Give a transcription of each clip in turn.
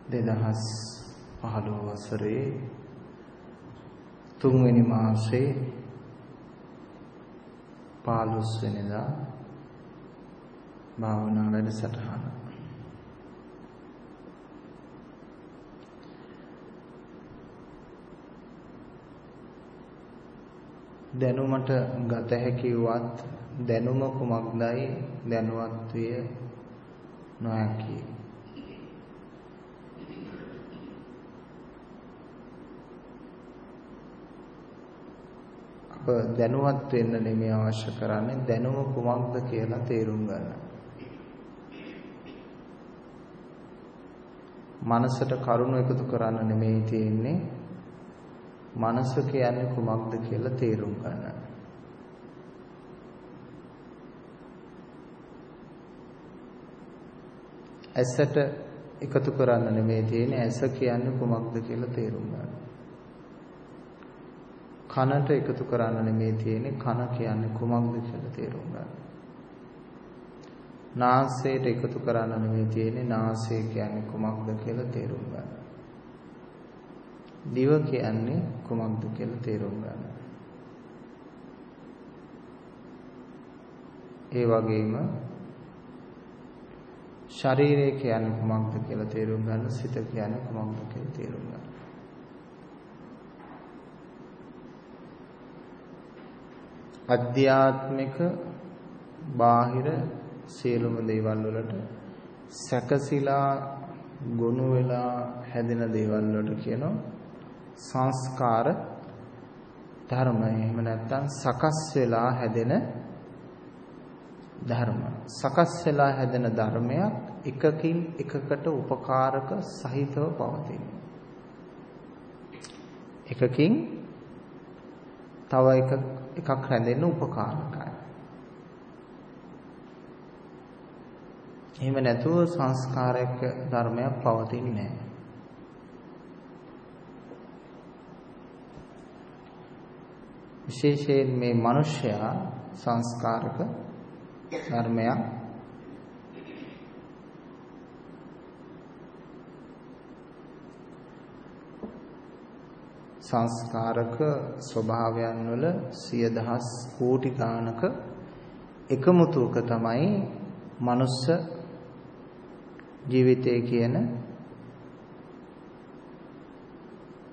2015 වසරේ 3 වෙනි මාසයේ 15 වෙනිදා භාවනා වැඩසටහන. දැනුමට ගත හැකි වත් දැනුම කුමක්දයි දැනුවත් විය නොහැකි. අප දැනුවත් වෙන්න නෙමෙයි අවශ්‍ය කරන්නේ දැනුම කුමක්ද කියලා තේරුම් ගන්න. මනසට කරුණු එකතු කරන්න නෙමෙයි තියෙන්නේ මනස කියන්නේ කුමක්ද කියලා තේරුම් ගන්න. ඇසට එකතු කරන්න නෙමෙයි තියෙන්නේ ඇස කියන්නේ කුමක්ද කියලා තේරුම් ගන්න. කනට එකතු කරන්න නෙමෙයි තියෙන්නේ කන කියන්නේ කුමක්ද කියලා තේරුම් ගන්න. නාසයට එකතු කරන්න නෙමෙයි තියෙන්නේ නාසය කියන්නේ කුමක්ද කියලා තේරුම් ගන්න. දිව කියන්නේ කුමක්ද කියලා තේරුම් ගන්න. ඒ වගේම ශරීරය කියන්නේ කුමක්ද කියලා තේරුම් ගන්න. සිත කියන්නේ කුමක්ද කියලා තේරුම් ගන්න. අධ්‍යාත්මික බාහිර සියලුම දේවල් වලට සැකසීලා ගොනු වෙලා හැදෙන දේවල් වලට කියනවා සංස්කාර ධර්ම. එහෙම නැත්නම් සකස් වෙලා හැදෙන ධර්ම. සකස් වෙලා හැදෙන ධර්මයක් එකකින් එකකට උපකාරක සහිතව පවතින. එකකින් තව එකක් හැදෙන්න උපකාරකයි. එහෙම නැතුව සංස්කාරයක ධර්මයක් පවතින්නේ නැහැ. විශේෂයෙන් මේ මිනිසයා සංස්කාරක ධර්මයක් සංස්කාරක ස්වභාවයන් වල 100,000 කෝටි ගානක එකමුතුක තමයි මනුස්ස ජීවිතය කියන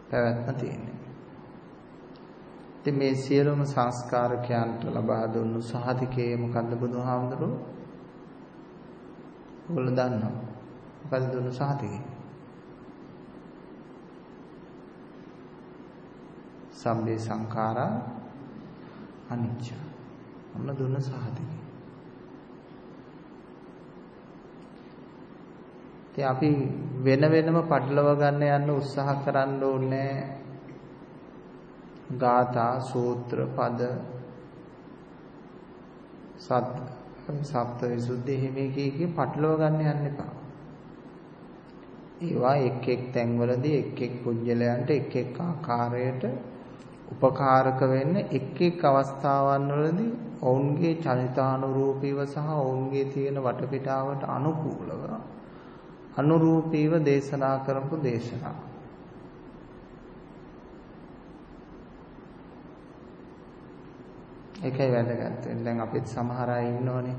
පැවැත්ම තියෙන්නේ. ඉතින් මේ සියලුම සංස්කාරකයන්ට ලබා දුන්නු සහතිකයේ මොකද්ද බුදුහාමුදුරුවෝ? ඔයගොල්ලෝ දන්නවා. මොකද්ද දුන්නු සහතිකය? සම්බේ සංඛාරා අනිච්ච. මොන දුන්න සහතිකය. ඉතින් අපි වෙන වෙනම පටලව ගන්න යන්න උත්සාහ කරන්න ඕනේ. ගාථා සූත්‍ර පද සප්ත විසුද්ධි හිමි කී පටලව ගන්න යන්න එපා. ඒවා එක් එක් තැන්වලදී එක් එක් පුජ්‍යලයන්ට එක් එක් ආකාරයට උපකාරක වෙන්න එක් එක් අවස්ථාවන් වලදී ඔවුන්ගේ චරිතානුරූපීව සහ ඔවුන්ගේ තියෙන වටපිටාවට අනුකූලව අනුරූපීව දේශනා කරපු දේශනා. ඒකයි වැදගත් වෙන්නේ. දැන් අපිත් සමහර අය ඉන්නෝනේ.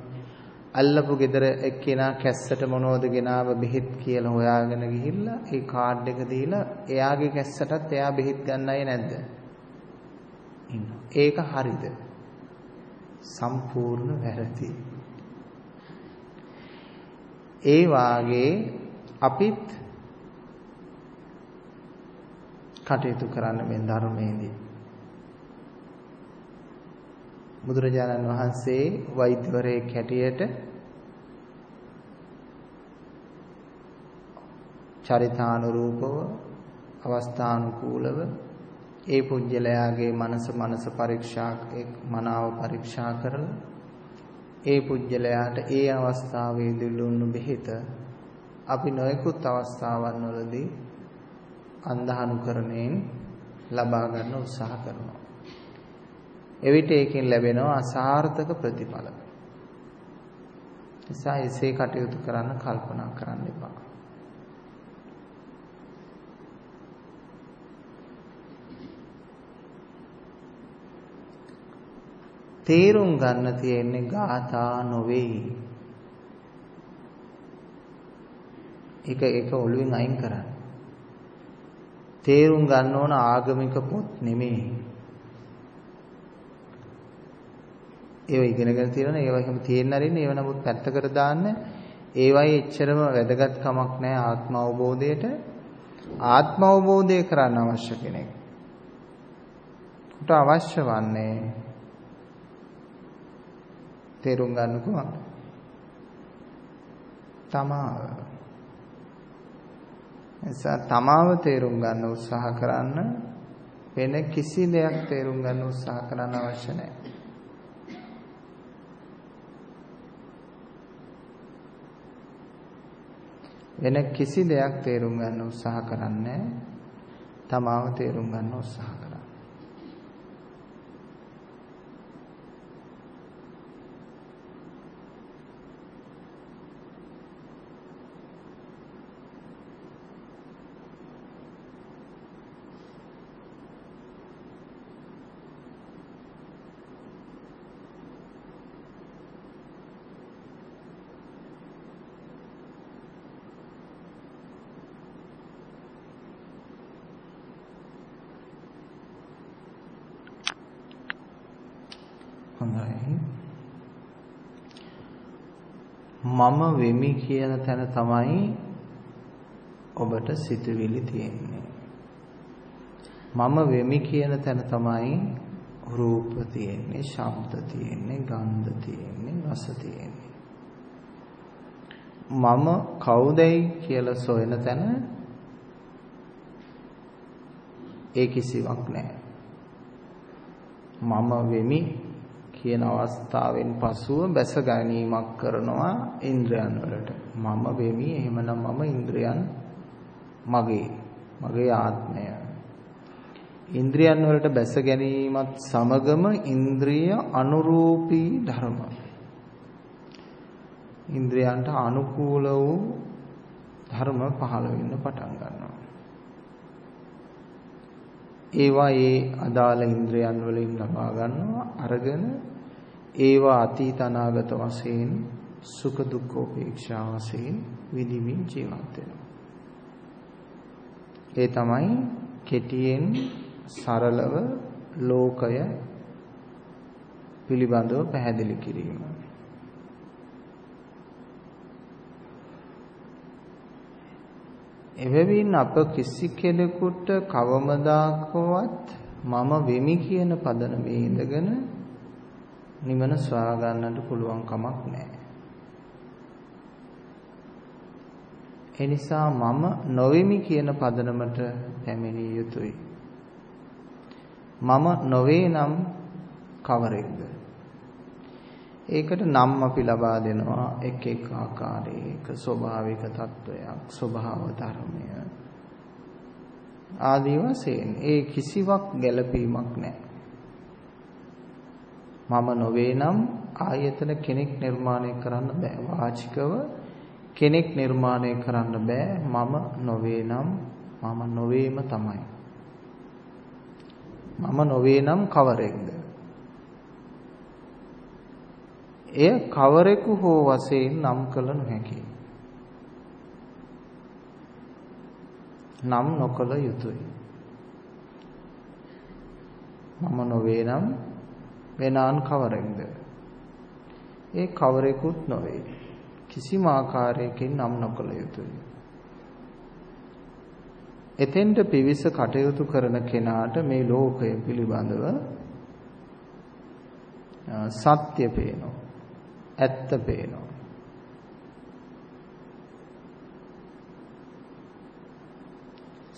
අල්ලපු ගෙදර එක්කෙනා කැස්සට මොනවද ගෙනාව බෙහෙත් කියලා හොයාගෙන ගිහිල්ලා ඒ කාඩ් එක දීලා එයාගේ කැස්සටත් එයා බෙහෙත් ගන්නයි නැද්ද? ඉන්නවා. ඒක හරිද? සම්පූර්ණ වැරදි. ඒ වාගේ අපිත් කටයුතු කරන්න මේ ධර්මයේදී බුදුරජාණන් වහන්සේ වෛද්‍යවරයෙක් හැටියට චරිතානුරූපව අවස්ථානුකූලව ඒ පුජ්‍යලයාගේ මනස පරීක්ෂා මනාව පරීක්ෂා කරලා ඒ පුජ්‍යලයාට ඒ අවස්ථාවේදී දුන්නු බෙහෙත අපි නොයෙකුත් අවස්ථාවන් වලදී අන්ධානුකරණයෙන් ලබා ගන්න උත්සාහ කරනවා. එවිට ඒකෙන් ලැබෙනවා අසාර්ථක ප්‍රතිඵල. නිසා එසේ කටයුතු කරන්න කල්පනා කරන්න එපා. තේරුම් ගන්න තියෙන්නේ ගාථා නොවේ. ඒක ඔළුවෙන් අයින් කරන්න. තේරුම් ගන්න ඕන ආගමික පොත් නෙමෙයි. ඒව ඉගෙනගෙන තියෙනවා. ඒව එහෙම තියෙන්න අරින්න. ඒව නමුත් පැත්තකට දාන්න. ඒවයි එච්චරම වැදගත් කමක් නැහැ ආත්ම අවබෝධයට. ආත්ම අවබෝධය කරන්න අවශ්‍ය කෙනෙක්. කුට අවශ්‍ය වන්නේ තේරුම් ගන්න කොහොමද? තමාව. එසා තමාව තේරුම් ගන්න උත්සාහ කරන්න වෙන කිසි දෙයක් තේරුම් ගන්න උත්සාහ කරන්න අවශ්‍ය නැහැ. වෙන කිසි දෙයක් තේරුම් ගන්න උත්සාහ කරන්නේ තමාව තේරුම් ගන්න උත්සාහ කරන්න. මම වෙමි කියන තැන තමයි ඔබට සිතුවිලි තියෙන්නේ. මම වෙමි කියන තැන තමයි රූප තියෙන්නේ, ශබ්ද තියෙන්නේ, ගන්ධ තියෙන්නේ, රස තියෙන්නේ. මම කවුදයි කියලා සොයන තැන ඒ කිසිවක් නැහැ. මම වෙමි කියන අවස්ථාවෙන් පසුව බැස ගැනීමක් කරනවා ඉන්ද්‍රයන් වලට. මම වෙමි, එහෙමනම් මම ඉන්ද්‍රයන් මගේ ආත්මය. ඉන්ද්‍රයන් වලට බැස ගැනීමත් සමගම ඉන්ද්‍රිය අනුරූපී ධර්ම. ඉන්ද්‍රයන්ට අනුකූල වූ ධර්ම පහළ වෙන්න පටන් ගන්නවා. ඒවා ඒ අදාළ ඉන්ද්‍රයන් වලින් ලබා ගන්නවා අරගෙන ඒවා අතීත අනාගත වශයෙන් සුඛ දුක්ඛ උපේක්ෂා වශයෙන් විඳින්මින් ජීවත් වෙනවා. ඒ තමයි කෙටියෙන් සරලව ලෝකය පිළිබඳව පැහැදිලි කිරීම. එබැවින් අප කිසි කෙනෙකුට කවමදාකවත් මම වෙමි කියන පදනමේ ඉඳගෙන නිවන සොයා ගන්නට පුළුවන් කමක් නැහැ. ඒ නිසා මම නොවෙමි කියන පදනමට පැමිණිය යුතුයි. මම නොවේ නම් කවරෙක්ද? ඒකට නම් අපි ලබා දෙනවා එක් එක් ආකාරයක ස්වභාවික තත්වයක්, ස්වභාව ධර්මය ආදී වශයෙන් ඒ කිසිවක් ගැළපීමක් නැහැ. මම නොවේ නම් ආයතන කෙනෙක් නිර්මාණය කරන්න බෑ. වාචිකව කෙනෙක් නිර්මාණය කරන්න බෑ. මම නොවේ නම් මම නොවේම තමයි. මම නොවේ නම් කවරෙක්ද? එය කවරෙකු හෝ වශයෙන් නම් කළ නොහැකියි. නම් නොකළ යුතුය. මම නොවේ නම් වෙනාන් කවරෙක්ද? ඒ කවරෙකුත් නොවේ. කිසිම ආකාරයකින් නම් නොකළ යුතුය. එතෙන්ට පිවිස කටයුතු කරන කෙනාට මේ ලෝකය පිළිබඳව සත්‍ය පේනවා. ඇත්ත පේනවා.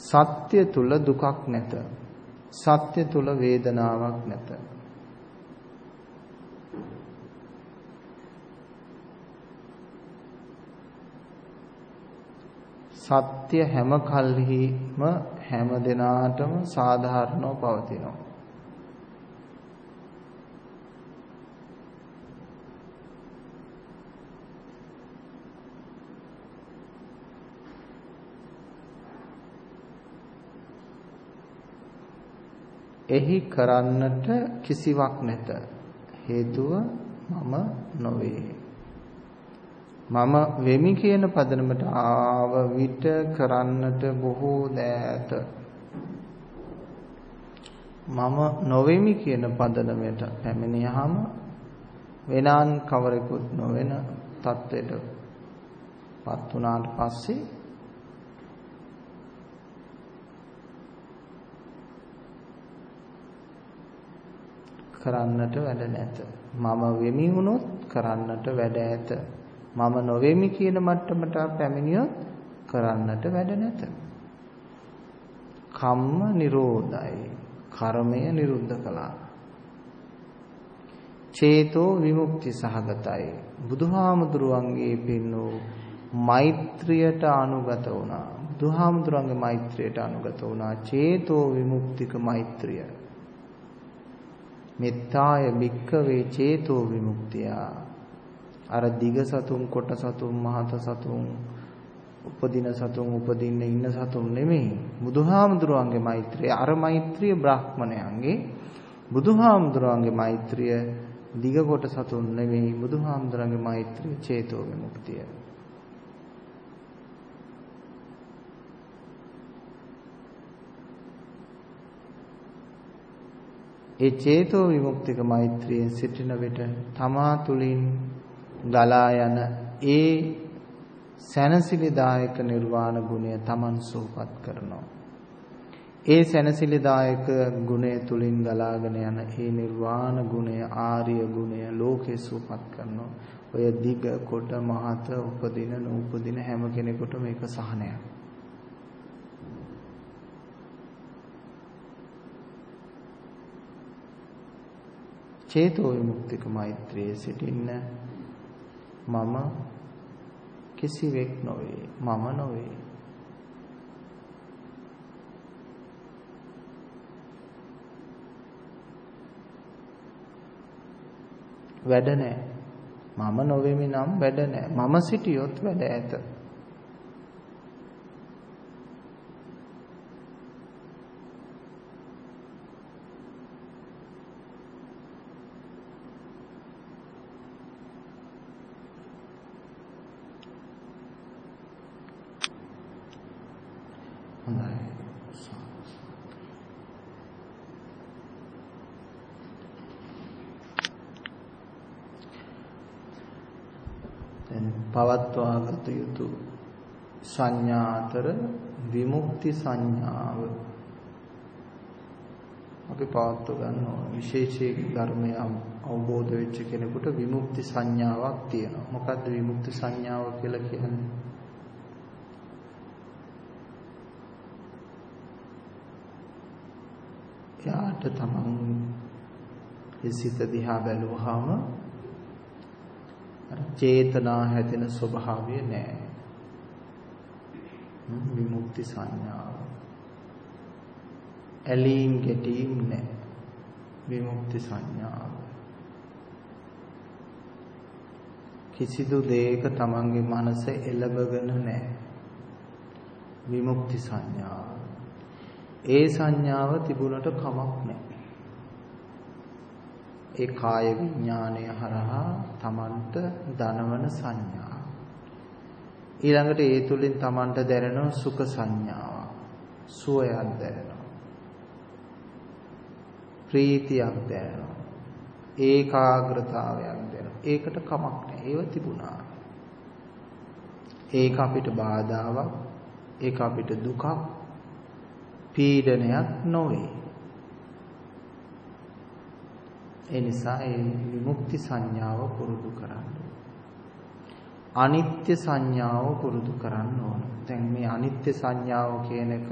සත්‍ය තුල දුකක් නැත. සත්‍ය තුල වේදනාවක් නැත. සත්‍ය හැම කල්හිම හැම දිනාටම සාධාරණව පවතිනවා. එහි කරන්නට කිසිවක් නැත. හේතුව මම නොවේ. මම වෙමි කියන පදනමට ආව විට කරන්නට බොහෝ දෑත. මම නොවෙමි කියන පදනමට පැමිණියාම වෙනාන් කවරෙකුත් නොවන තත්ත්වයට පත් වුණාට පස්සේ කරන්නට වැඩ නැත. මම වෙමි වුණොත් කරන්නට වැඩ ඇත. මම නොවෙමි කියන මට්ටමට පැමිණියොත් කරන්නට වැඩ නැත. කම්ම නිරෝධයි. කර්මය නිරුද්ධ කළා. චේතෝ විමුක්ති සහගතයි. බුදුහාමුදුරුවන්ගේ පින්නෝ මෛත්‍රියට අනුගත වුණා. බුදුහාමුදුරුවන්ගේ මෛත්‍රියට අනුගත වුණා. චේතෝ විමුක්තික මෛත්‍රිය. මෙත්තාය භික්ඛවේ චේතෝ විමුක්තිය. අර දිග සතුන්, කොට සතුන්, මහත සතුන්, උපදින සතුන්, උපදින්න ඉන්න සතුන් නෙමෙයි. බුදුහාමුදුරුවන්ගේ මෛත්‍රිය. අර මෛත්‍රිය බ්‍රාහ්මණයන්ගේ. බුදුහාමුදුරුවන්ගේ මෛත්‍රිය දිග කොට සතුන් නෙමෙයි. බුදුහාමුදුරුවන්ගේ මෛත්‍රිය චේතෝ විමුක්තිය. ඒ චේතෝ විමුක්තික මෛත්‍රියෙන් සිටින විට තමා තුලින් ගලා යන ඒ සැනසිලිදායක නිර්වාණ ගුණය තමන් සෝපත් කරනවා. ඒ සැනසිලිදායක ගුණය තුලින් ගලාගෙන යන ඒ නිර්වාණ ගුණය, ආර්ය ගුණය ලෝකේ සෝපත් කරනවා. ඔය දිග කොට මහත උපදින නූපදින හැම කෙනෙකුටම මේක සහනයක්. චේතෝ විමුක්තික මෛත්‍රියේ සිටින්න මම කිසිවෙක් නොවේ. මම නොවේ. වැඩ නැහැ. මම නොවෙමි නම් වැඩ නැහැ. මම සිටියොත් වැඩ ඇත. පවත්වාගත යුතු සංඥා අතර විමුක්ති සංඥාව අපි පවත්ව ගන්න ඕන. විශේෂයෙන් ධර්මය අවබෝධ වෙච්ච කෙනෙකුට විමුක්ති සංඥාවක් තියෙනවා. මොකද්ද විමුක්ති සංඥාව කියලා කියන්නේ? යාට තමන් සිත දිහා බැලුවාම චේතනා හැදෙන ස්වභාවය නැහැ. විමුක්ති සංඥාව. ඇලීම් ගැටීම් නැහැ. විමුක්ති සංඥාව. කිසිදු දෙයක තමන්ගේ මනස එළබගෙන නැහැ. විමුක්ති සංඥාව. ඒ සංඥාව තිබුණට කමක් නැහැ. ඒ කාය විඥානය හරහා තමන්ට දනවන සංඥා. ඊළඟට ඒ තුලින් තමන්ට දැනෙන සුඛ සංඥාවක්. සුවයක් දැනෙනවා. ප්‍රීතියක් දැනෙනවා. ඒකාග්‍රතාවයක් දැනෙනවා. ඒකට කමක් නැහැ. ඒව තිබුණා. ඒක අපිට බාධාවක්. ඒක අපිට දුකක්, පීඩනයක් නොවේ. ඒ නිසා ඒ විමුක්ති සංඥාව පුරුදු කරන්න. අනිත්‍ය සංඥාව පුරුදු කරන්න ඕන. දැන් මේ අනිත්‍ය සංඥාව කියන එක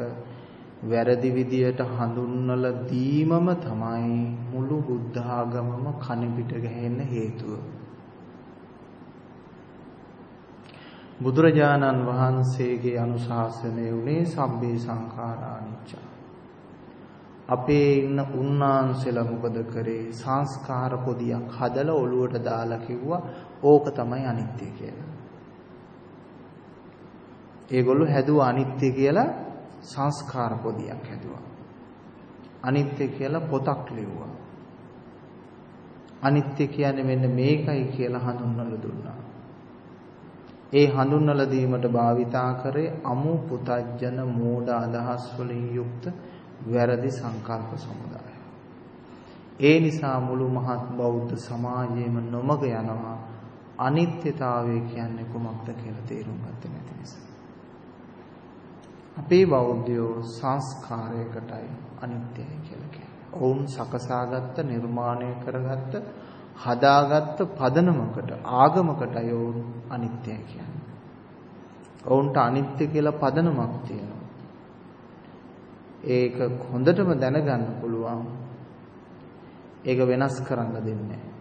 වැරදි විදියට හඳුන්වලා දීමම තමයි මුළු බුද්ධ ආගමම කණපිට ගැහෙන්න හේතුව. බුදුරජාණන් වහන්සේගේ අනුශාසනය උනේ සබ්බේ සංඛාරා අනිච්චා. අපේ ඉන්න උන්නාන්සෙලා මොකද කරේ? සංස්කාර පොදියක් හදලා ඔළුවට දාලා කිව්වා ඕක තමයි අනිත්‍ය කියලා. ඒගොල්ලෝ හැදුවා අනිත්‍ය කියලා සංස්කාර පොදියක් හැදුවා. අනිත්‍ය කියලා පොතක් ලිව්වා. අනිත්‍ය කියන්නේ මෙන්න මේකයි කියලා හඳුන්වලා දුන්නා. ඒ හඳුන්වලා දීමට භාවිතා කරේ අමු පුතජන මෝඩ අදහස් වලින් යුක්ත වැරදි සංකල්ප සමුදාය. ඒ නිසා මුළු මහත් බෞද්ධ සමාජයේම නොමග යනවා අනිත්‍යතාවය කියන්නේ කුමක්ද කියලා තේරුම් ගත්තේ නැති නිසා. අපේ බෞද්ධයෝ සංස්කාරයකටයි අනිත්‍යයි කියලා කියන්නේ. ඔවුන් සකසාගත්ත නිර්මාණය කරගත්ත හදාගත්ත පදනමකට ආගමකටයි ඔවුන් අනිත්‍යයි කියන්නේ. ඔවුන්ට අනිත්‍ය කියලා පදනමක් තියෙනවා. ඒක හොඳටම දැනගන්න පුළුවන්. ඒක වෙනස් කරන්න දෙන්නේ නැහැ.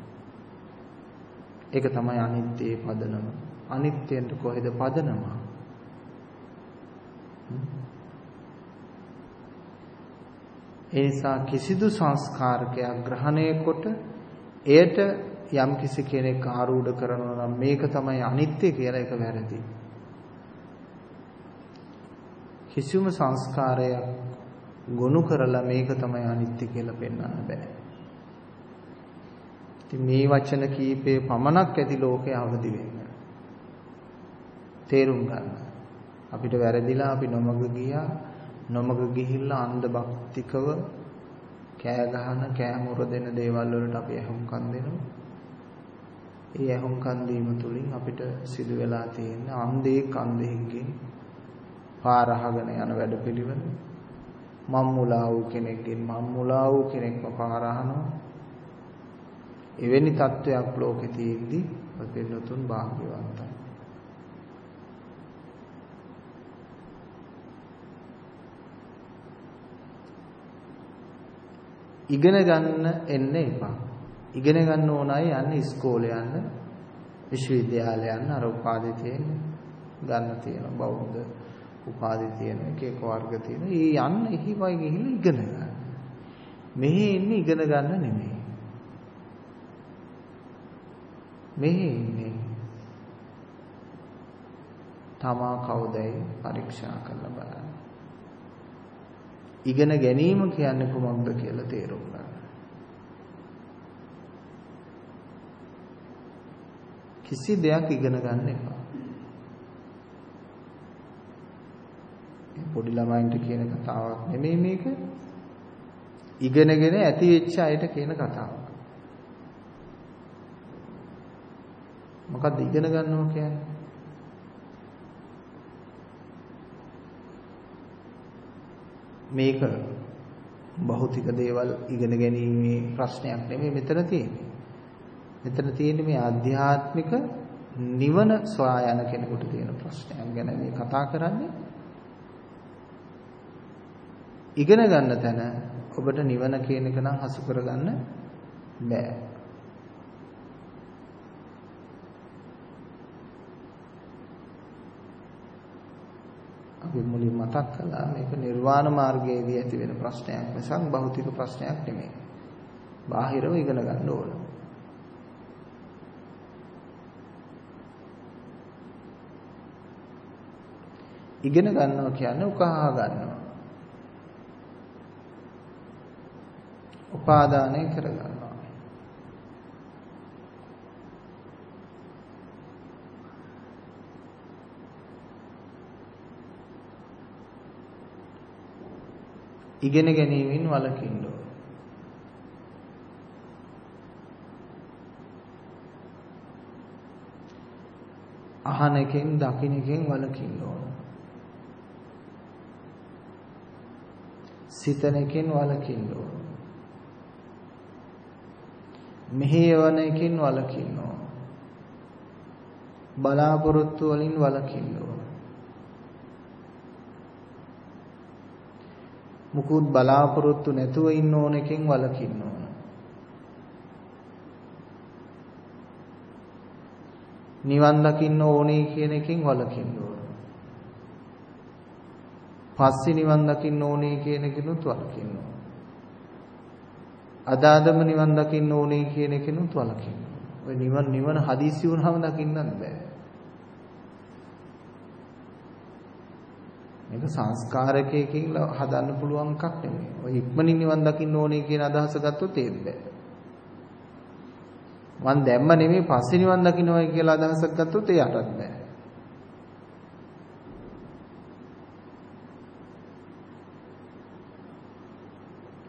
ඒක තමයි අනිත්‍යයේ පදනම. අනිත්‍යෙන්ට කොහෙද පදනම? ඒ නිසා කිසිදු සංස්කාරකයක් ග්‍රහණය කොට එයට යම් කිසි කෙනෙක් ආරූඪ කරනවා නම් මේක තමයි අනිත්‍ය කියලා ඒක වැරදි. කිසිම සංස්කාරයක් ගොනු කරලා මේක තමයි අනිත්‍ය කියලා පෙන්වන්න බෑ. ඉතින් මේ වචන කීපේ පමණක් ඇති ලෝකේ අවදි වෙන්න. තේරුම් ගන්න. අපිට වැරදිලා අපි නොමග ගියා. නොමග ගිහිල්ලා අන්ධ භක්තිකව කෑ ගහන කෑමුර දෙන දේවල් වලට අපි ඇහුම්කන් දෙනවා. ඒ ඇහුම්කන් දීම තුලින් අපිට සිදු වෙලා තියෙන අන්ධෙක් අන්ධෙක්ගෙන් පාර අහගෙන යන වැඩපිළිවෙල. මම්මුලා වූ කෙනෙක්ගෙන් මම්මුලා වූ කෙනෙක්ව පාර අහනවා. එවැනි තත්වයක් ලෝකේ තියෙද්දි අපි නතුන් භාග්‍යවන්තයි. ඉගෙන ගන්න එන්න එපා. ඉගෙන ගන්න ඕනයි යන්න ඉස්කෝලේ යන්න, විශ්වවිද්‍යාලේ යන්න, අර උපාධි තියෙන ගන්න තියෙන බෞද්ධ උපාධි තියෙන එක වර්ග තියෙන. ඒ යන්න එහිවයි ගිහිල්ලා ඉගෙන ගන්න. මෙහි ඉන්නේ ඉගෙන ගන්න නෙමෙයි. මෙහි ඉන්නේ තමා කවුදයි පරීක්ෂා කරලා බලන්න. ඉගෙන ගැනීම කියන්නේ කොහොමද කියලා තේරුම් ගන්න. කිසි දෙයක් ඉගෙන ගන්න එපා. පොඩි ළමයින්ට කියන කතාවක් නෙමෙයි මේක. ඉගෙනගෙන ඇති වෙච්ච අයට කියන කතාවක්. මොකද්ද ඉගෙන ගන්නවා කියන්නේ? මේක භෞතික දේවල් ඉගෙන ගැනීමේ ප්‍රශ්නයක් නෙමෙයි මෙතන තියෙන්නේ. මෙතන තියෙන්නේ මේ ආධ්‍යාත්මික නිවන සොයා යන කෙනෙකුට තියෙන ප්‍රශ්නයක් ගැන මේ කතා කරන්නේ. ඉගෙන ගන්න තැන ඔබට නිවන කියන එක නම් හසු කරගන්න බෑ. අපි මුලින් මතක් කළා මේක නිර්වාණ මාර්ගයේදී ඇති වෙන ප්‍රශ්නයක් මිසක් භෞතික ප්‍රශ්නයක් නෙමෙයි. බාහිරව ඉගෙන ගන්න ඕන. ඉගෙන ගන්නවා කියන්නේ උකහා ගන්නවා. උපාදානය කර ගන්නවා. ඉගෙන ගැනීමෙන් වළකින්න ඕන. අහන එකෙන් දකින්න එකෙන් වළකින්න ඕන. සිතන එකෙන් වළකින්න ඕන. මෙහෙයවන එකෙන් වළකින්න ඕන. බලාපොරොත්තු වලින් වළකින්න ඕන. මුකුත් බලාපොරොත්තු නැතුව ඉන්න ඕන එකෙන් වළකින්න ඕන. නිවන් දකින්න ඕනේ කියන එකෙන් වළකින්න ඕන. පස්සේ නිවන් දකින්න ඕනේ කියන එකෙනුත් වළකින්න ඕන. අදාදම නිවන් දකින්න ඕනේ කියන එකෙනුත් වළකින්න ඕන. ඔය නිවන හදිසි වුණාම දකින්නත් බෑ. මේක සංස්කාරකයකින් හදන්න පුළුවන් එකක් නෙමෙයි. ඔය ඉක්මනින් නිවන් දකින්න ඕනේ කියන අදහස ගත්තොත් ඒත් බෑ. මං දැම්ම නෙමෙයි පස්සේ නිවන් දකින්නයි කියලා අදහසක් ගත්තොත් එයාටත් බෑ.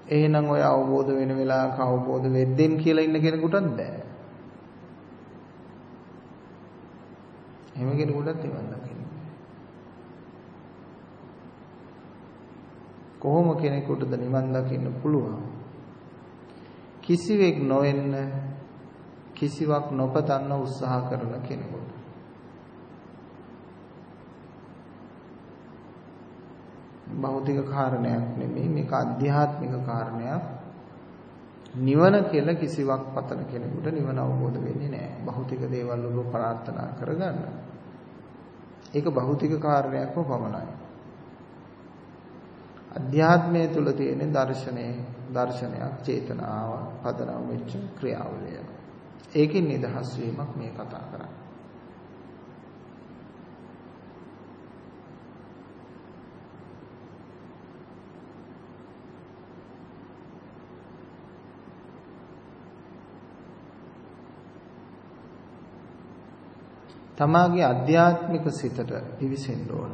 එහෙනම් ඔය අවබෝධ වෙන වෙලාවක අවබෝධ වෙද්දෙන් කියලා ඉන්න කෙනෙකුටත් බෑ. එහෙම කෙනෙකුටත් නිවන් දකින්න බෑ. කොහොම කෙනෙකුටද නිවන් දකින්න පුළුවන්? කිසිවෙක් නොවෙන්න කිසිවක් නොපතන්න උත්සාහ කරන කෙනෙකුට. භෞතික කාරණයක් නෙමෙයි මේක ආධ්‍යාත්මික කාරණයක්. නිවන කියලා කිසිවක් පතන කෙනෙකුට නිවන අවබෝධ වෙන්නේ නැහැ. භෞතික දේවල් වල ප්‍රාර්ථනා කරගන්න. ඒක භෞතික කාරණයක්ම පමණයි. අධ්‍යාත්මය තුල තියෙන දර්ශනයක් චේතනාව පදනම් වෙච්ච ක්‍රියාවලිය. ඒකෙන් නිදහස් වීමක් මේ කතා කරන්නේ. තමාගේ අධ්‍යාත්මික සිතට පිවිසෙන්න ඕන.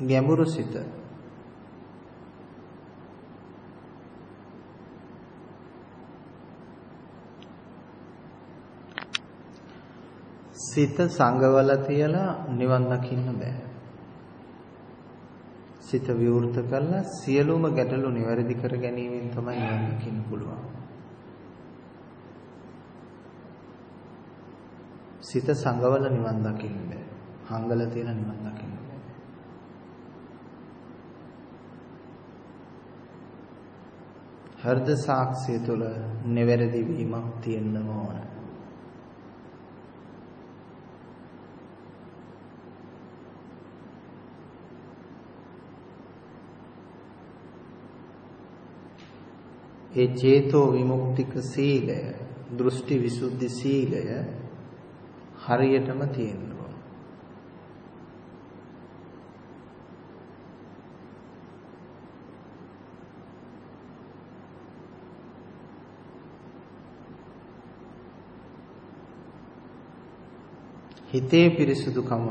ගැඹුරු සිත. සිත සංගවලා තියලා නිවන් දකින්න බෑ. සිත විවෘත කරලා සියලුම ගැටලු නිවැරදි කර ගැනීමෙන් තමයි නිවන් දකින්න පුළුවන්. සිත සංගවල නිවන් දකින්න බෑ. හංගල තියලා නිවන් දකින්න බෑ. හෘද සාක්ෂිය තුළ නිවැරදි වීමක් තියෙන්න ඕන. ඒ චේතෝ විමුක්තික සීලය, දෘෂ්ටි විසුද්ධි සීලය හරියටම තියෙනවා. හිතේ පිරිසුදුකම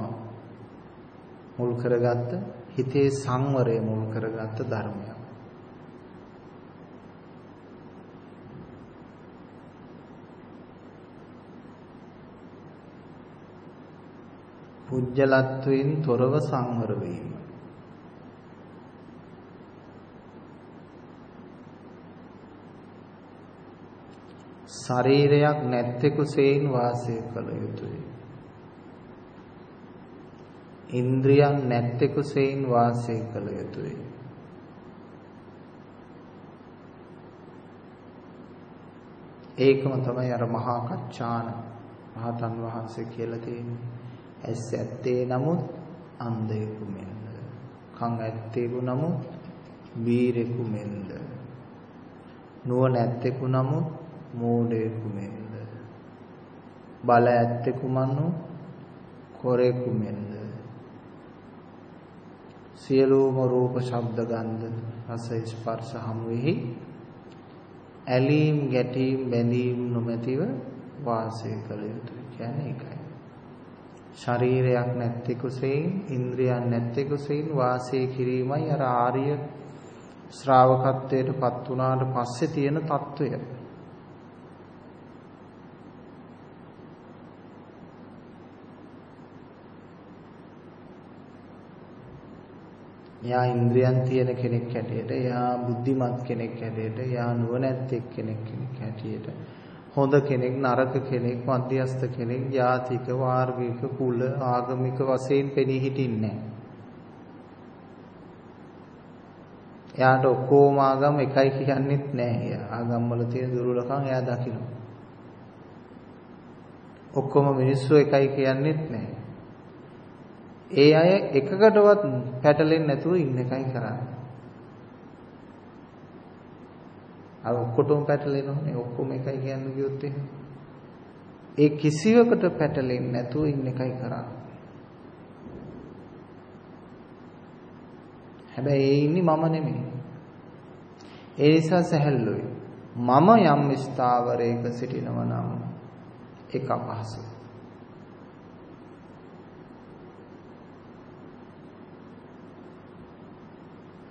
මුල් කරගත්ත, හිතේ සංවරය මුල් කරගත්ත ධර්මයක්. පුජ්‍යලත්වයෙන් තොරව සංවර වීම. ශරීරයක් නැත්තෙකුසේන් වාසය කළ යුතුය. ඉන්ද්‍රියන් නැත්තෙකුසේන් වාසය කළ යුතුය. ඒකම තමයි අර මහා කච්චාන රහතන් වහන්සේ කියලා තියෙන්නේ. ඇස් ඇත්තේ නමුත් අන්ධයෙකු මෙන්ද, කන් ඇත්තේකු නමුත් බීරෙකු මෙන්ද, නුවණ ඇත්තේකු නමුත් මෝඩයෙකු මෙන්ද, බල ඇත්තේකු මනු කොරෙකු මෙන්ද, සියලුම රූප ශබ්ද ගන්ධ රස ස්පර්ශ හමුෙහි ඇලීම් ගැටීම් බැඳීම් නොමැතිව වාසය කළ යුතුයි කියන්නේ ඒකයි. ශරීරයක් නැත්තේකුසෙයින් ඉන්ද්‍රියන් නැත්තේකුසෙයින් වාසය කිරීමයි අර ආර්ය ශ්‍රාවකත්වයට පත් වුණාට පස්සේ තියෙන తত্ত্বය. යා ඉන්ද්‍රියන් තියෙන කෙනෙක් හැටියට, යා බුද්ධිමත් කෙනෙක් හැටියට, යා නුවණැත්තෙක් කෙනෙක් හැටියට, හොඳ කෙනෙක් නරක කෙනෙක් මධ්‍යස්ථ කෙනෙක් ජාතික වාර්ගික කුල ආගමික වශයෙන් පෙනී හිටින්නේ නැහැ. එයාට ඔක්කොම ආගම් එකයි කියන්නෙත් නැහැ. ආගම් වල තියෙන දුර්වලකම් එයා දකිනවා. ඔක්කොම මිනිස්සු එකයි කියන්නෙත් නැහැ. ඒ අය එකකටවත් පැටලෙන්නේ නැතුව ඉන්න එකයි කරන්නේ. අර ඔක්කොටම පැටලෙනවනේ ඔක්කොම එකයි කියන්න ගියොත් එහෙම. ඒ කිසිවකට පැටලෙන්නේ නැතුව ඉන්න එකයි කරන්නේ. හැබැයි ඒ ඉන්නේ මම නෙමෙයි. ඒ නිසා සැහැල්ලුයි. මම යම් ස්ථාවරයක සිටිනවා නම් ඒක අපහසුයි.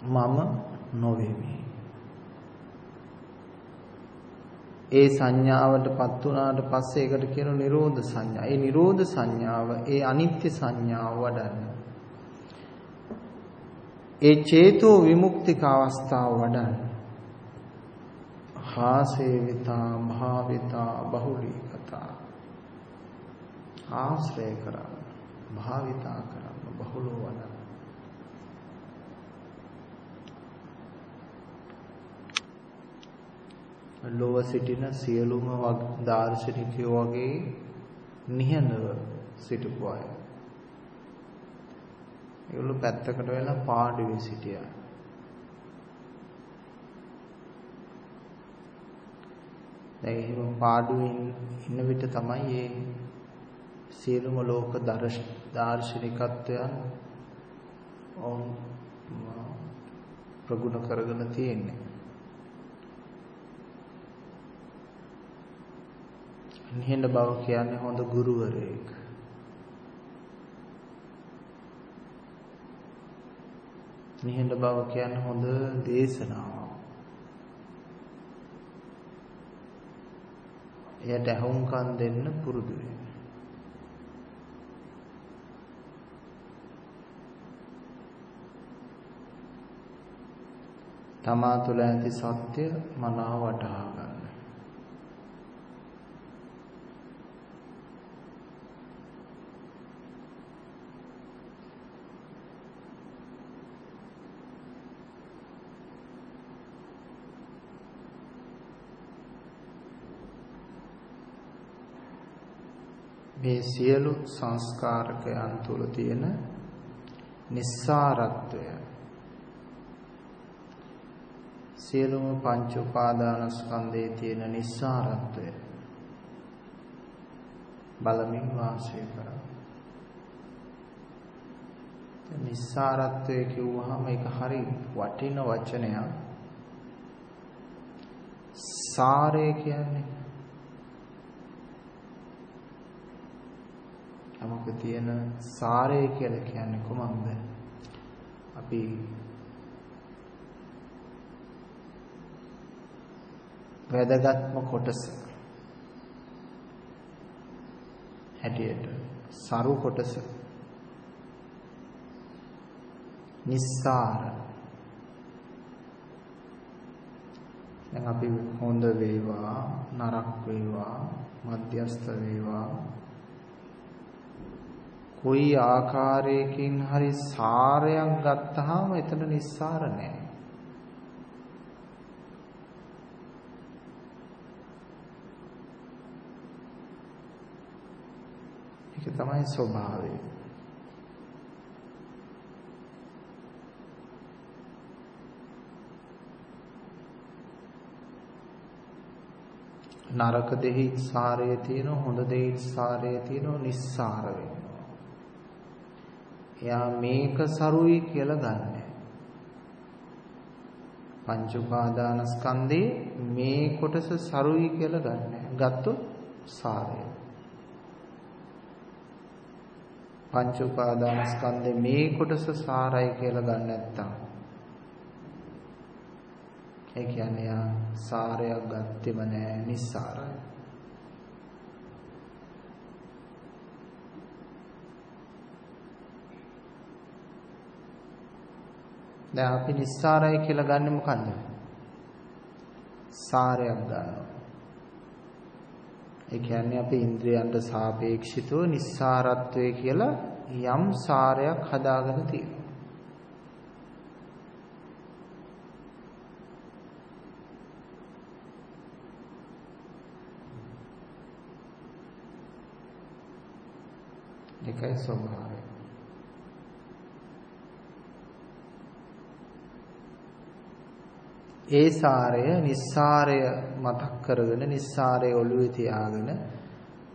මම නොවේමි. ඒ සංඥාවටපත් වුණාට පස්සේ ඒකට කියන නිරෝධ සංඥා. ඒ නිරෝධ සංඥාව, ඒ අනිත්‍ය සංඥාව වඩන්න. ඒ චේතෝ විමුක්තික අවස්ථාව වඩන්න. ආසේවිතා භාවිතා බහුලීකතා. ආශ්‍රය කරන්න, භාවිතා කරන්න, බහුලව වඩන්න. ලෝව සිටින සියලුම දාර්ශනිකයෝ වගේ නිහඬව සිටපු අය. ඒගොල්ලෝ පැත්තකට වෙලා පාඩුවේ සිටියා. දැන් එහෙම පාඩුවේ ඉන්න විට තමයි මේ සියලුම ලෝක දාර්ශනිකත්වයන් ප්‍රගුණ කරගෙන තියෙන්නේ. නිහඬ බව කියන්නේ හොඳ ගුරුවරයෙක්. නිහඬ බව කියන්නේ හොඳ දේශනාවක්. එයට අහුම්කම් දෙන්න පුරුදු වෙන්න. තමා තුළ ඇති සත්‍ය මනාව වටහා ගන්න. මේ සියලු සංස්කාරකයන් තුළ තියෙන නිස්සාරත්වය, සියලුම පංච උපාදානස්කන්ධයේ තියෙන නිස්සාරත්වය බලමින් වාසය කරා. නිස්සාරත්වය කිව්වහම ඒක හරි වටින වචනයක්. සාරය කියන්නේ යමක තියෙන සාරය කියලා කියන්නේ කොහොමද? අපි වැදගත්ම කොටස හැටියට සරු කොටස නිස්සාර. දැන් අපි හොඳ වේවා නරක වේවා මධ්‍යස්ථ වේවා කොයි ආකාරයකින් හරි සාරයක් ගත්තාම එතන නිස්සාර නැහැ. ඒක තමයි ස්වභාවය. නරක දෙහි සාරය තියෙනවා, හොඳ දෙහි සාරය තියෙනවා, නිස්සාර වෙනවා. එයා මේක සරුයි කියලා ගන්න. පංච උපාදානස්කන්ධේ මේ කොටස සරුයි කියලා ගන්න. ගත්තොත් සාරය. පංච උපාදානස්කන්ධේ මේ කොටස සාරයි කියලා ගන්න නැත්තම් ඒ කියන්නේ යා සාරයක් ගත්තෙම නෑ, නිස්සාරයි. දැන් අපි නිස්සාරයි කියලා ගන්නෙ මොකන්ද? සාරයක් ගන්නවා. ඒ කියන්නේ අපි ඉන්ද්‍රයන්ට සාපේක්ෂිතව නිස්සාරත්වය කියලා යම් සාරයක් හදාගෙන තියෙනවා. ඒකයි ස්වභාවය. ඒ සාරය නිස්සාරය මතක් කරගෙන නිස්සාරය ඔළුවේ තියාගෙන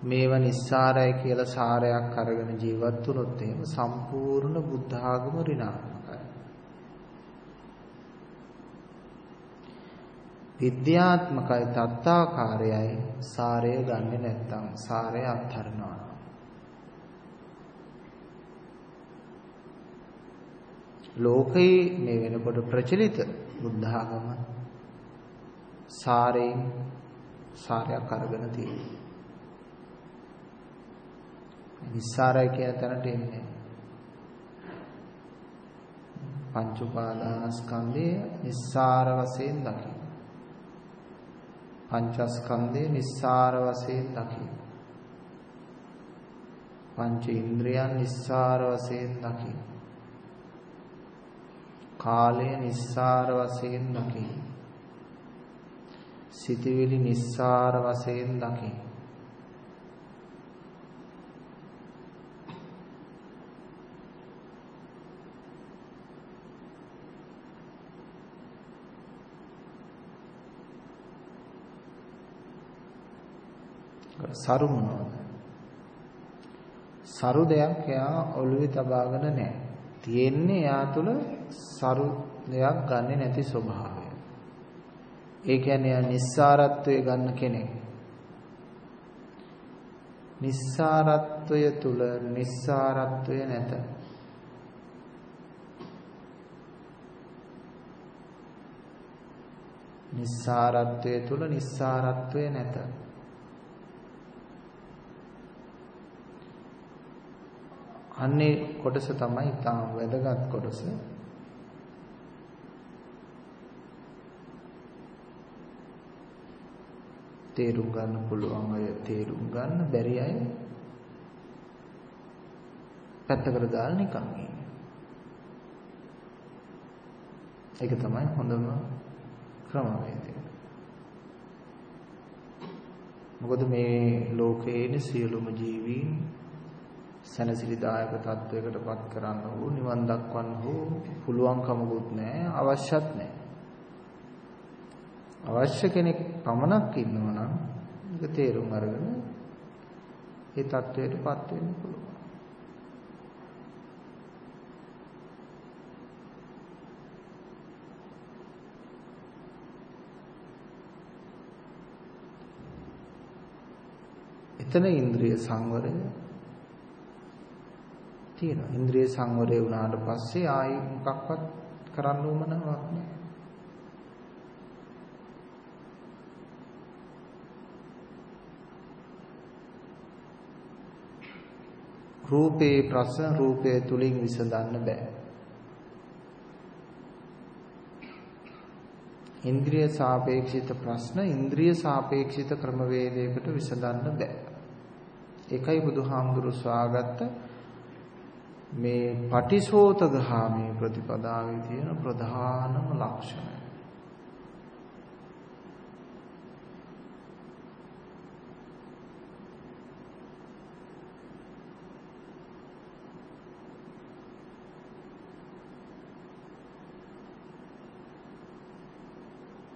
මේව නිස්සාරය කියලා සාරයක් අරගෙන ජීවත් වුණොත් එහෙම සම්පූර්ණ බුද්ධ ආගම ඍණාත්මකයි. විද්‍යාත්මකයි තත්තාකාරයයි සාරය ගන්නෙ නැත්තම් සාරය අත්හරිනවා. ලෝකේ මේ වෙනකොට ප්‍රචලිත බුද්ධ ආගම සාරයක් අරගෙන තියෙනවා. නිස්සාරය කියන තැනට එන්නේ. පංච උපාදානස්කන්ධය නිස්සාර වශයෙන් දකින්න. පංචස්කන්ධය නිස්සාර වශයෙන් දකින්න. පංච ඉන්ද්‍රියන් නිස්සාර වශයෙන් දකින්න. කාලය නිස්සාර වශයෙන් දකින්න. සිතවිලි නිස්සාර වශයෙන් දකින්න. සරු මොනවද? සරු දෙයක් එයා ඔළුවේ තබාගෙන නැහැ. තියෙන්නේ එයා තුල සරු දෙයක් ගන්නෙ නැති ස්වභාවය. ඒ කියන්නේ එයා නිස්සාරත්වයේ ගන්න කෙනෙක්. නිස්සාරත්වය තුල නිස්සාරත්වය නැත. නිස්සාරත්වය තුල නිස්සාරත්වය නැත. අන්නේ කොටස තමයි තාම වැදගත් කොටස. තේරුම් ගන්න පුළුවන් අය තේරුම් ගන්න, බැරි අය පැත්තකට දාලා නිකන් ඉන්නේ. ඒක තමයි හොඳම ක්‍රමවේදය. මොකද මේ ලෝකයේ සියලුම ජීවීන් සනසිරිදායක තත්වයකට පත් කරන්න හෝ නිවන් දක්වන්න හෝ පුළුවන් කමකුත් නැහැ, අවශ්‍යත් නැහැ. අවශ්‍ය කෙනෙක් පමණක් ඉන්නවා නම් ඒක තේරුම් අරගෙන ඒ තත්වයට පත් වෙන්න පුළුවන්. එතන ඉන්ද්‍රිය සංවරය තියෙනවා. ඉන්ද්‍රිය සංවරය වුණාට පස්සේ ආයි මොකක්වත් කරන්න උවමනාවක් නැහැ. රූපේ ප්‍රශ්න රූපය තුලින් විසඳන්න බෑ. ඉන්ද්‍රිය සාපේක්ෂිත ප්‍රශ්න ඉන්ද්‍රිය සාපේක්ෂිත ක්‍රමවේදයකට විසඳන්න බෑ. ඒකයි බුදුහාමුදුරු සොයාගත්ත මේ පටිසෝතගාමී ප්‍රතිපදාවේ තියෙන ප්‍රධානම ලක්ෂණය.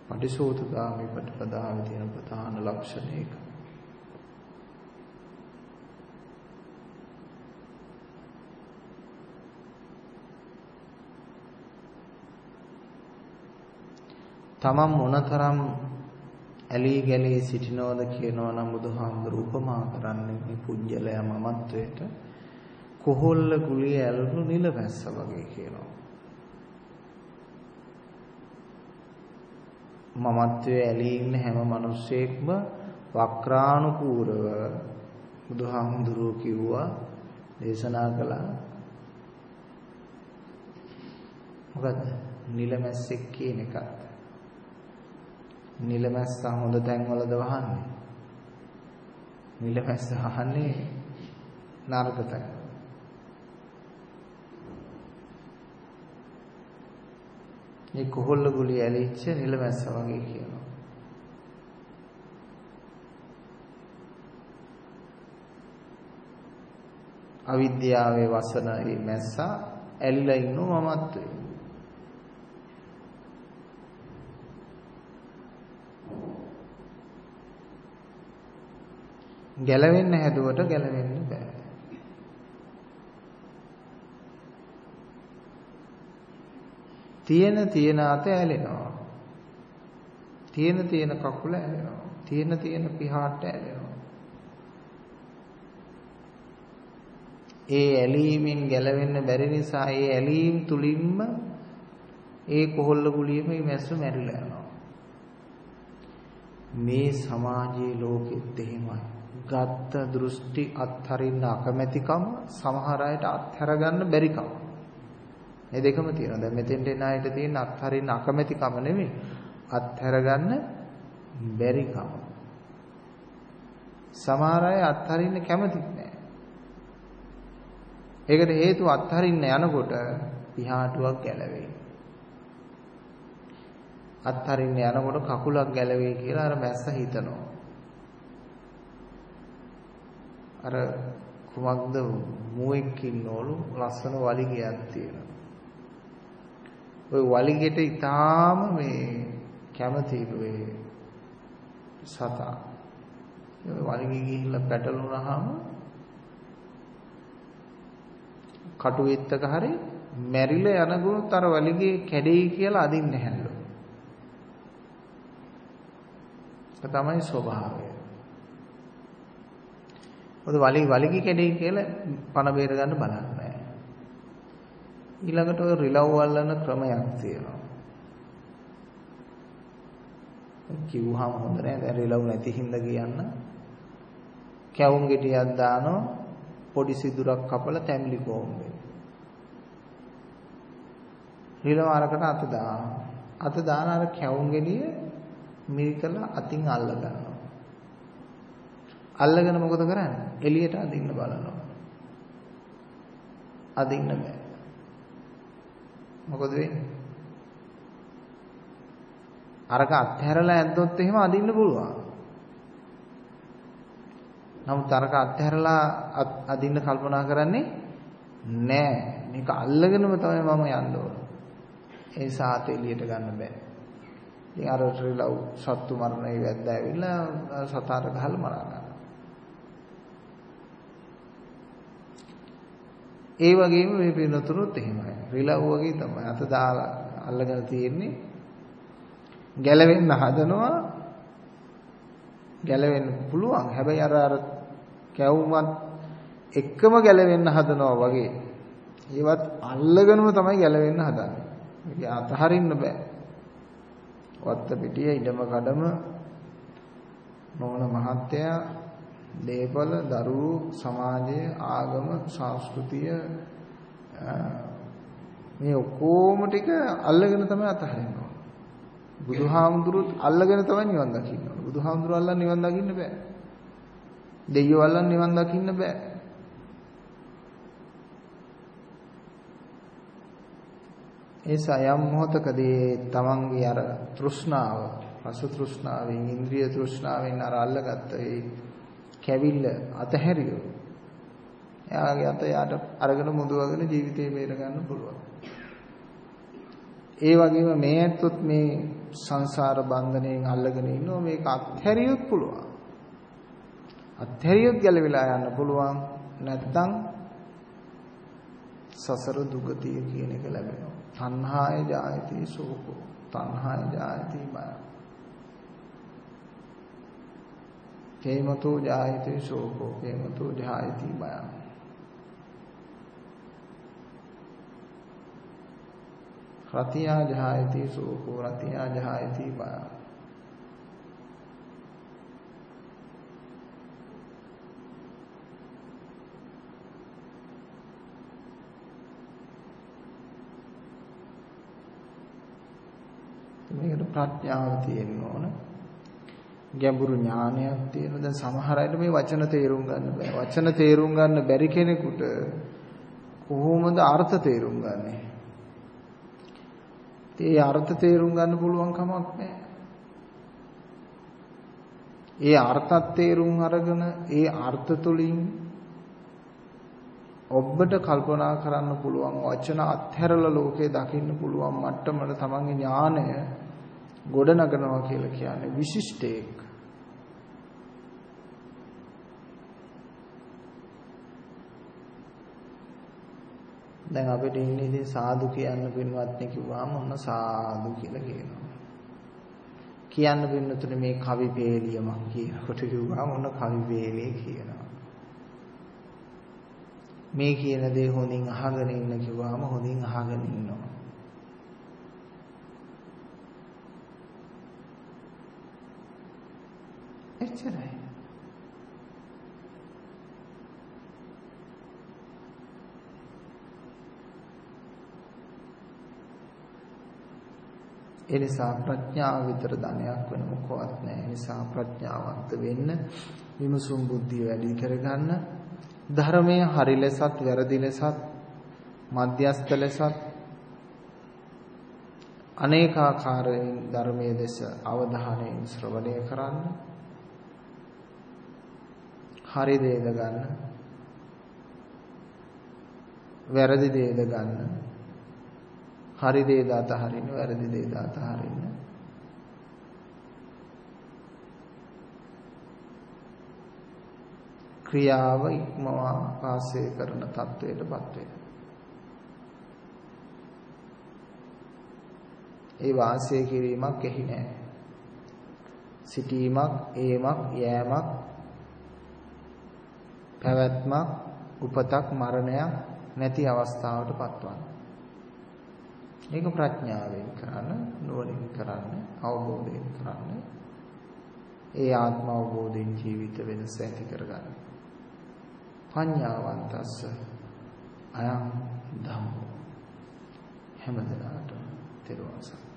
පටිසෝතගාමී ප්‍රතිපදාවේ තියෙන ප්‍රධාන ලක්ෂණය ඒක. තමන් මොනතරම් ඇලී ගැලී සිටිනවද කියනවා නම් බුදුහාමුදුරු උපමා කරන්නේ මේ පුජ්‍යලයා මමත්වයට කොහොල්ල ගුලිය ඇලුණු නිලවැස්ස වගේ කියනවා. මමත්වයේ ඇලී ඉන්න හැම මිනිස්සෙක්ම වක්‍රානුකූලව බුදුහාමුදුරු කිව්වා දේශනා කළා. මොකද නිලමැස්සෙක් කියන එකත් නිලමැස්ස හොඳ තැන්වලද වහන්නේ. නිලමැස්ස අහන්නේ නරක තැන්. මේ කොහොල්ල ගුලිය ඇලිච්ච නිලමැස්ස වගේ කියනවා. අවිද්‍යාවේ වසන මේ මැස්සා ඇලිලා ඉන්නව මමත්වේ. ගැලවෙන්න හැදුවට ගැලවෙන්න බෑ. තියෙන අත ඇලෙනවා. තියෙන කකුල ඇලෙනවා. තියෙන පිහාට ඇලෙනවා. ඒ ඇලීමෙන් ගැලවෙන්න බැරි නිසා ඒ ඇලීම් තුලින්ම ඒ කොහොල්ල ගුලියෙම මේ මැස්ස මැරිලා යනවා. මේ සමාජයේ ලෝකෙත් එහෙමයි. ගත්ත දෘෂ්ටි අත්හරින්න අකමැතිකම සමහර අයට අත්හැර ගන්න බැරිකම. මේ දෙකම තියෙනවා. දැන් මෙතෙන්ට එන අයට තියෙන අත්හරින්න අකමැතිකම නෙමෙයි අත්හැර ගන්න බැරිකම. සමහර අය අත්හරින්න කැමතිත් නැහැ. ඒකට හේතුව අත්හරින්න යනකොට පිහාටුවක් ගැලවෙයි. අත්හරින්න යනකොට කකුලක් ගැලවෙයි කියලා අර මැස්ස හිතනවා. අර කුමක්ද මුවෙක් ඉන්නවලු ලස්සන වලිගයක් තියෙනවා. ওই වලිගෙට ඊටාම මේ කැමතිලු ඒ සතා. ඒ වලිගෙ ගිහිල්ලා පැටලුනහම කටු වෙත්තක හරි මැරිලා යනකොට අර වලිගේ කැඩෙයි කියලා අදින්න හැල්ලු. ඒක තමයි ස්වභාවය. මොකද වලිගි කැඩෙයි කියලා පණ බේර ගන්න බලන්නේ. ඊළඟට ඔය රිලව් වල්ලන ක්‍රමයක් තියෙනවා. කිව්වහම හොඳ නෑ. දැන් රිලව් නැති හින්දා කියන්න. කැවුම් ගෙඩියක් දානවා පොඩි සිදුරක් කපලා තැම්ලි කොම්බේ. රිලව් අරකට අත දාන අර කැවුම් ගෙඩිය මිරිකලා අතින් අල්ල ගන්නවා. අල්ලගෙන මොකද කරන්නේ? එළියට අදින්න බලනවා. අදින්න බෑ. මොකද වෙන්නේ? අරක අත්හැරලා ඇද්දොත් එහෙම අදින්න පුළුවන්. නමුත් අරක අත්හැරලා අදින්න කල්පනා කරන්නේ නෑ. මේක අල්ලගෙනම තමයි මම යන්න ඕන. ඒ සාත එළියට ගන්න බෑ. ඉතින් අර රිලව් සත්තු මරණේ වැද්ද ඇවිල්ලා සතාට ගහලා මරා ගන්නවා. ඒ වගේම මේ පිනතුරුත් එහෙමයි. රිලව් වගේ තමයි. අත දාලා අල්ලගෙන තියෙන්නේ. ගැලවෙන්න හදනවා. ගැලවෙන්න පුළුවන්. හැබැයි අර කැවුමත් එක්කම ගැලවෙන්න හදනවා වගේ. ඒවත් අල්ලගෙනම තමයි ගැලවෙන්න හදන්නේ. මේක අතහරින්න බෑ. වත්ත පිටිය ඉඩම කඩම නෝන මහත්තයා දේපල දරුවෝ සමාජය ආගම සංස්කෘතිය මේ ඔක්කොම ටික අල්ලගෙන තමයි අතහරිනවා. බුදුහාමුදුරුත් අල්ලගෙන තමයි නිවන් දකින්න ඕන. බුදුහාමුදුරුවෝ අල්ලන් නිවන් දකින්න බෑ. දෙයියෝ අල්ලන් නිවන් දකින්න බෑ. ඒසා යම් මොහතකදී තමන්ගේ අර තෘෂ්ණාව, රස තෘෂ්ණාවෙන්, ඉන්ද්‍රිය තෘෂ්ණාවෙන් අර අල්ලගත්ත ඒ කැවිල්ල අතහැරියෝ. එයාගේ අත යාට අරගෙන මුදවගෙන ජීවිතේ බේර ගන්න පුළුවන්. ඒ වගේම මේ ඇත්තොත් මේ සංසාර බන්ධණයෙන් අල්ලගෙන ඉන්නෝ මේක අත්හැරියොත් පුළුවන්. අත්හැරියොත් ගැලවිලා යන්න පුළුවන්. නැත්නම් සසර දුගතිය කියන එක ලැබෙනවා. තණ්හාය ජායති සෝකෝ. තණ්හාය ජායති බය. කේමතෝ ජායති සෝකෝ. කේමතෝ ජායති බය. රතියා ජායති සෝකෝ. රතියා ජායති බය. මේකට ප්‍රඥාව තියෙන්න ඕන. ගැඹුරු ඥානයක් තියෙන. දැන් සමහර අයට මේ වචන තේරුම් ගන්න බෑ. වචන තේරුම් ගන්න බැරි කෙනෙකුට කොහොමද අර්ථ තේරුම් ගන්නෙ? ඒ අර්ථ තේරුම් ගන්න පුළුවන් කමක් නැහැ. ඒ අර්ථත් තේරුම් අරගෙන ඒ අර්ථ තුලින් ඔබට කල්පනා කරන්න පුළුවන් වචන අත්හැරලා ලෝකේ දකින්න පුළුවන් මට්ටමට තමන්ගේ ඥානය ගොඩනගනවා කියලා කියන්නේ විශිෂ්ටයක්. දැන් අපිට ඉන්නේ ඉතින් සාදු කියන්න පින්වත්නි කිව්වම ඔන්න සාදු කියලා කියනවා. කියන්න වෙනතුනේ මේ කවි වේලිය මං කියනකොට කිව්වම ඔන්න කවි වේලිය කියනවා. මේ කියන දේ හොඳින් අහගෙන ඉන්න කිව්වම හොඳින් අහගෙන ඉන්නවා. එච්චරයි. ඒ නිසා ප්‍රඥාව විතර ධනයක් වෙන මොකවත් නැහැ. ඒ නිසා ප්‍රඥාවන්ත වෙන්න, විමසුම් බුද්ධිය වැඩි කරගන්න, ධර්මයේ හරි ලෙසත් වැරදි ලෙසත් මධ්‍යස්ථ ලෙසත් අනේකාකාරයෙන් ධර්මයේ දෙස අවධානයෙන් ශ්‍රවණය කරන්න, හරි දේද ගන්න, වැරදි දේද ගන්න, හරි දේද අතහරින්න, වැරදි දේද අතහරින්න. ක්‍රියාව ඉක්මවා වාසය කරන තත්වයටපත් වෙන. ඒ වාසය කිරීමක් එහි නැහැ. සිටීමක්, ඒමක්, යෑමක්, පැවැත්මක්, උපතක්, මරණයක් නැති අවස්ථාවටපත් වන. මේක ප්‍රඥාවෙන් කරන්න, නුවණින් කරන්න, අවබෝධයෙන් කරන්න. ඒ ආත්ම අවබෝධයෙන් ජීවිත වෙනස ඇති කරගන්න. පඤ්ඤාවන්තස්ස අයං ධම්මෝ. හැමදෙනාටම තෙරුවන් සරණයි.